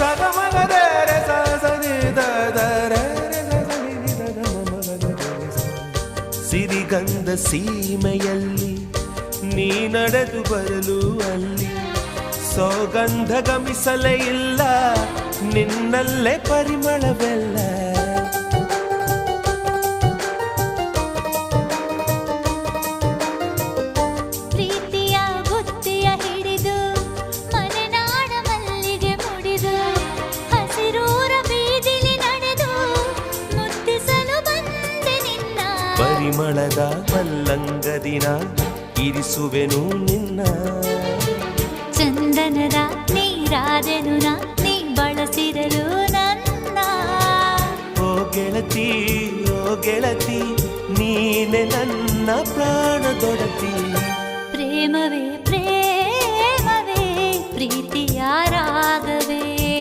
ಸಗಮಗದೆ ರೆ ಸನಿ ಸಿರಿಗಂಧ ಸೀಮೆಯಲ್ಲಿ ನೀ ನಡೆದು ಬರಲು ಅಲ್ಲಿ ಸೌಗಂಧ ಗಮಿಸಲೇ ಇಲ್ಲ ನಿನ್ನಲ್ಲೇ ಪರಿಮಳವೆಲ್ಲ ಪ್ರೀತಿಯ ಬುತ್ತಿಯ ಹಿಡಿದು ಮಲೆನಾಡ ಮಲ್ಲಿಗೆ ಮುಡಿದು ಹಸಿರೂರ ಬೀದಿಲಿ ನಡೆದು ಮುತ್ತಿಸಲು ಬಂದೆ ನಿನ್ನ ಪರಿಮಳದ ಮಲ್ಲಂಗದಿನ ಇರಿಸುವೆನು ನಿನ್ನ ಚಂದನದ ನೀರಾದೆನು ನೀ ಬಳಸಿರಲು ನನ್ನ ಓ ಗೆಳತಿ ನೀನೆ ನನ್ನ ಪ್ರಾಣದೊಡತಿ ಪ್ರೇಮವೇ